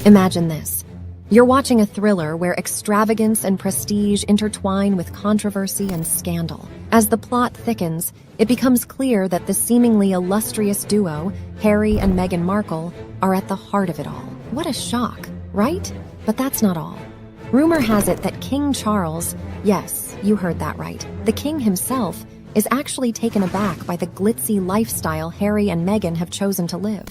Imagine this. You're watching a thriller where extravagance and prestige intertwine with controversy and scandal. As the plot thickens, it becomes clear that the seemingly illustrious duo, Harry and Meghan Markle, are at the heart of it all. What a shock, right? But that's not all. Rumor has it that King Charles, yes, you heard that right, the king himself, is actually taken aback by the glitzy lifestyle Harry and Meghan have chosen to live.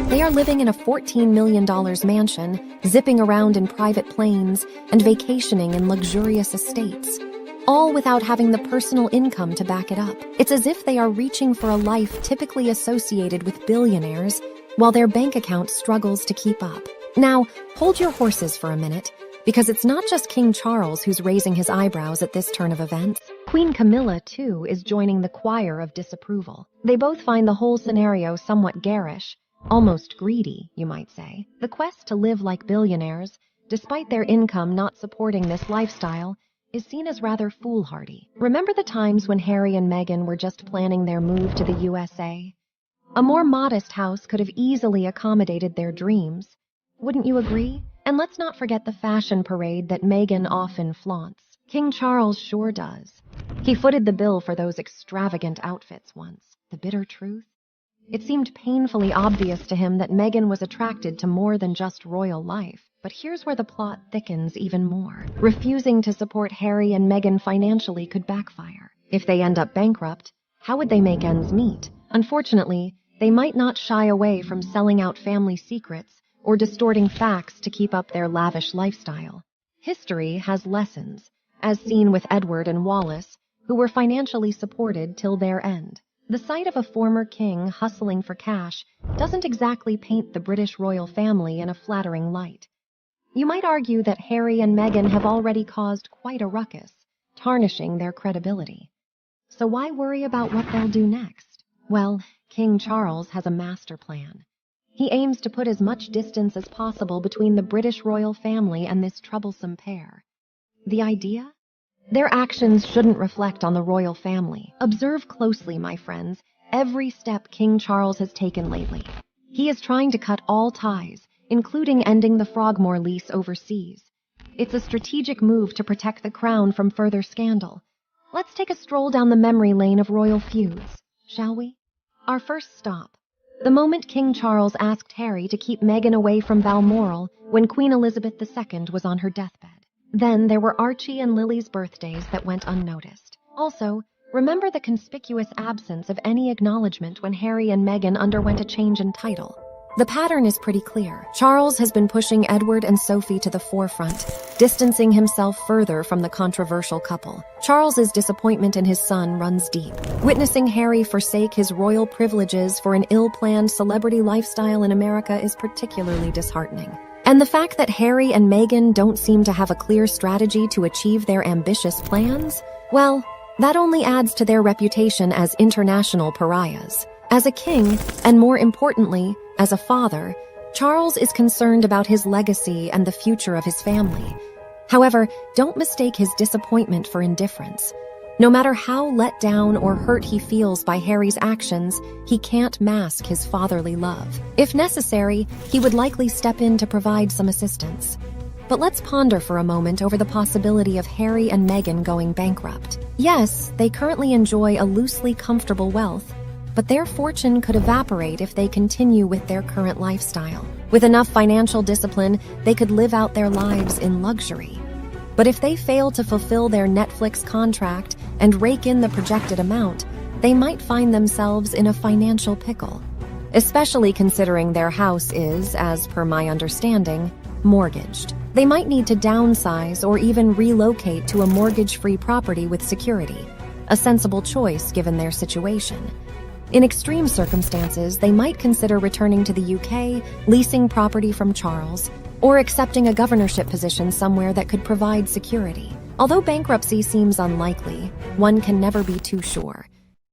They are living in a $14 million mansion, zipping around in private planes, and vacationing in luxurious estates, all without having the personal income to back it up. It's as if they are reaching for a life typically associated with billionaires, while their bank account struggles to keep up. Now, hold your horses for a minute, because it's not just King Charles who's raising his eyebrows at this turn of events. Queen Camilla, too, is joining the choir of disapproval. They both find the whole scenario somewhat garish, almost greedy, you might say. The quest to live like billionaires, despite their income not supporting this lifestyle, is seen as rather foolhardy. Remember the times when Harry and Meghan were just planning their move to the USA? A more modest house could have easily accommodated their dreams. Wouldn't you agree? And let's not forget the fashion parade that Meghan often flaunts. King Charles sure does. He footed the bill for those extravagant outfits once. The bitter truth? It seemed painfully obvious to him that Meghan was attracted to more than just royal life. But here's where the plot thickens even more. Refusing to support Harry and Meghan financially could backfire. If they end up bankrupt, how would they make ends meet? Unfortunately, they might not shy away from selling out family secrets or distorting facts to keep up their lavish lifestyle. History has lessons, as seen with Edward and Wallis, who were financially supported till their end. The sight of a former king hustling for cash doesn't exactly paint the British royal family in a flattering light. You might argue that Harry and Meghan have already caused quite a ruckus, tarnishing their credibility. So why worry about what they'll do next? Well, King Charles has a master plan. He aims to put as much distance as possible between the British royal family and this troublesome pair. The idea? Their actions shouldn't reflect on the royal family. Observe closely, my friends, every step King Charles has taken lately. He is trying to cut all ties, including ending the Frogmore lease overseas. It's a strategic move to protect the crown from further scandal. Let's take a stroll down the memory lane of royal feuds, shall we? Our first stop. The moment King Charles asked Harry to keep Meghan away from Balmoral when Queen Elizabeth II was on her deathbed. Then there were Archie and Lily's birthdays that went unnoticed. Also, remember the conspicuous absence of any acknowledgement when Harry and Meghan underwent a change in title. The pattern is pretty clear. Charles has been pushing Edward and Sophie to the forefront, distancing himself further from the controversial couple. Charles's disappointment in his son runs deep. Witnessing Harry forsake his royal privileges for an ill-planned celebrity lifestyle in America is particularly disheartening. And the fact that Harry and Meghan don't seem to have a clear strategy to achieve their ambitious plans, well, that only adds to their reputation as international pariahs. As a king, and more importantly, as a father, Charles is concerned about his legacy and the future of his family. However, don't mistake his disappointment for indifference. No matter how let down or hurt he feels by Harry's actions, he can't mask his fatherly love. If necessary, he would likely step in to provide some assistance. But let's ponder for a moment over the possibility of Harry and Meghan going bankrupt. Yes, they currently enjoy a loosely comfortable wealth, but their fortune could evaporate if they continue with their current lifestyle. With enough financial discipline, they could live out their lives in luxury. But if they fail to fulfill their Netflix contract and rake in the projected amount, they might find themselves in a financial pickle, especially considering their house is, as per my understanding, mortgaged. They might need to downsize or even relocate to a mortgage-free property with security, a sensible choice given their situation. In extreme circumstances, they might consider returning to the UK, leasing property from Charles, or accepting a governorship position somewhere that could provide security. Although bankruptcy seems unlikely, one can never be too sure.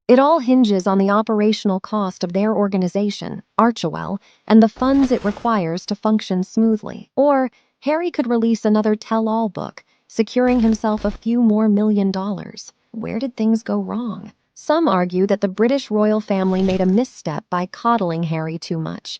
It all hinges on the operational cost of their organization, Archewell, and the funds it requires to function smoothly. Or Harry could release another tell-all book, securing himself a few more $1 million. Where did things go wrong? Some argue that the British royal family made a misstep by coddling Harry too much.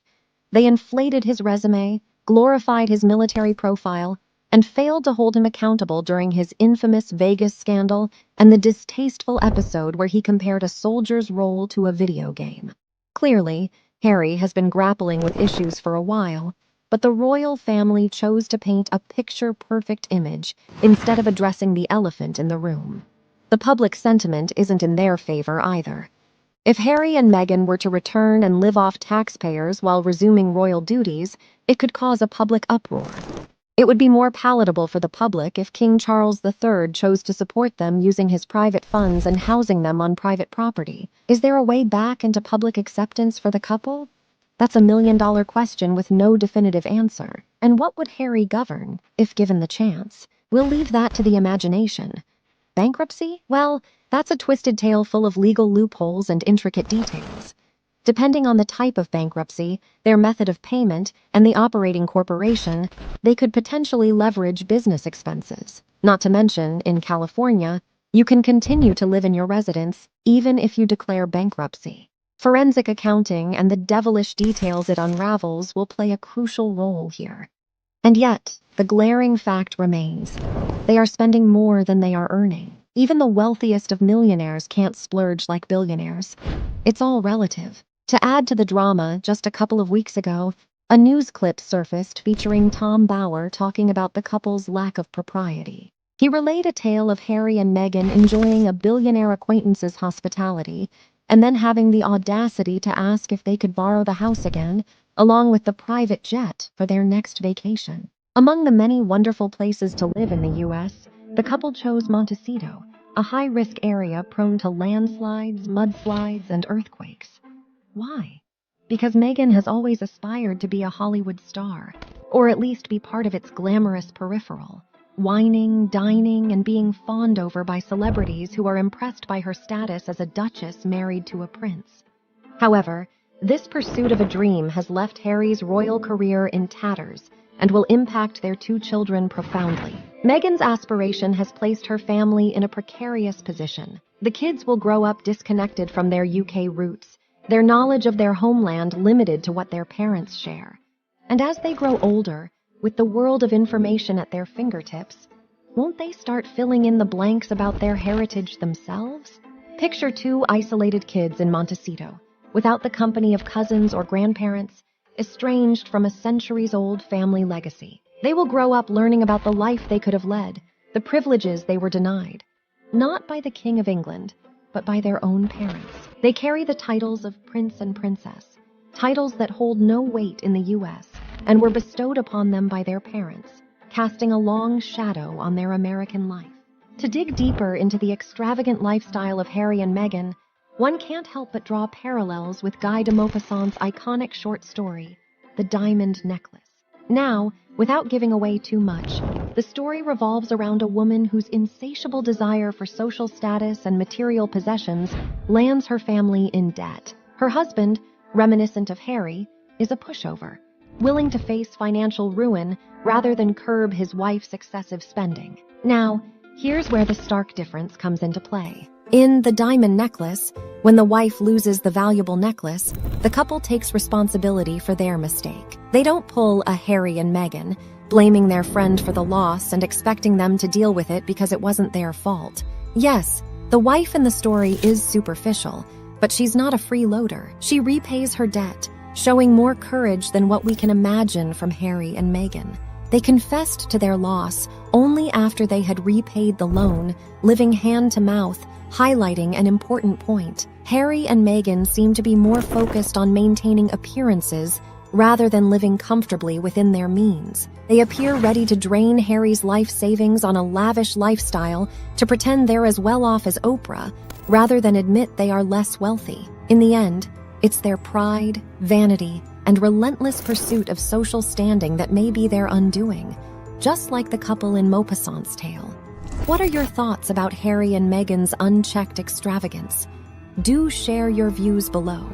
They inflated his resume, glorified his military profile, and failed to hold him accountable during his infamous Vegas scandal and the distasteful episode where he compared a soldier's role to a video game. Clearly, Harry has been grappling with issues for a while, but the royal family chose to paint a picture-perfect image instead of addressing the elephant in the room. The public sentiment isn't in their favor either. If Harry and Meghan were to return and live off taxpayers while resuming royal duties, it could cause a public uproar. It would be more palatable for the public if King Charles III chose to support them using his private funds and housing them on private property. Is there a way back into public acceptance for the couple? That's a million-dollar question with no definitive answer. And what would Harry govern, if given the chance? We'll leave that to the imagination. Bankruptcy? Well, that's a twisted tale full of legal loopholes and intricate details. Depending on the type of bankruptcy, their method of payment, and the operating corporation, they could potentially leverage business expenses. Not to mention, in California, you can continue to live in your residence even if you declare bankruptcy. Forensic accounting and the devilish details it unravels will play a crucial role here. And yet, the glaring fact remains. They are spending more than they are earning. Even the wealthiest of millionaires can't splurge like billionaires. It's all relative. To add to the drama, just a couple of weeks ago, a news clip surfaced featuring Tom Bauer talking about the couple's lack of propriety. He relayed a tale of Harry and Meghan enjoying a billionaire acquaintance's hospitality, and then having the audacity to ask if they could borrow the house again, along with the private jet for their next vacation. Among the many wonderful places to live in the U.S., the couple chose Montecito, a high-risk area prone to landslides, mudslides, and earthquakes. Why? Because Meghan has always aspired to be a Hollywood star, or at least be part of its glamorous peripheral, whining, dining, and being fawned over by celebrities who are impressed by her status as a duchess married to a prince. However, this pursuit of a dream has left Harry's royal career in tatters and will impact their two children profoundly. Meghan's aspiration has placed her family in a precarious position. The kids will grow up disconnected from their UK roots, their knowledge of their homeland limited to what their parents share. And as they grow older, with the world of information at their fingertips, won't they start filling in the blanks about their heritage themselves? Picture two isolated kids in Montecito, without the company of cousins or grandparents, estranged from a centuries-old family legacy. They will grow up learning about the life they could have led, the privileges they were denied, not by the King of England, but by their own parents. They carry the titles of Prince and Princess, titles that hold no weight in the U.S. and were bestowed upon them by their parents, casting a long shadow on their American life. To dig deeper into the extravagant lifestyle of Harry and Meghan, one can't help but draw parallels with Guy de Maupassant's iconic short story, The Diamond Necklace. Now, without giving away too much, the story revolves around a woman whose insatiable desire for social status and material possessions lands her family in debt. Her husband, reminiscent of Harry, is a pushover, willing to face financial ruin rather than curb his wife's excessive spending. Now, here's where the stark difference comes into play. In The Diamond Necklace, when the wife loses the valuable necklace, the couple takes responsibility for their mistake. They don't pull a Harry and Meghan, blaming their friend for the loss and expecting them to deal with it because it wasn't their fault. Yes, the wife in the story is superficial, but she's not a freeloader. She repays her debt, showing more courage than what we can imagine from Harry and Meghan. They confessed to their loss only after they had repaid the loan, living hand to mouth, highlighting an important point. Harry and Meghan seem to be more focused on maintaining appearances rather than living comfortably within their means. They appear ready to drain Harry's life savings on a lavish lifestyle to pretend they're as well off as Oprah, rather than admit they are less wealthy. In the end, it's their pride, vanity, and relentless pursuit of social standing that may be their undoing, just like the couple in Maupassant's tale. What are your thoughts about Harry and Meghan's unchecked extravagance? Do share your views below.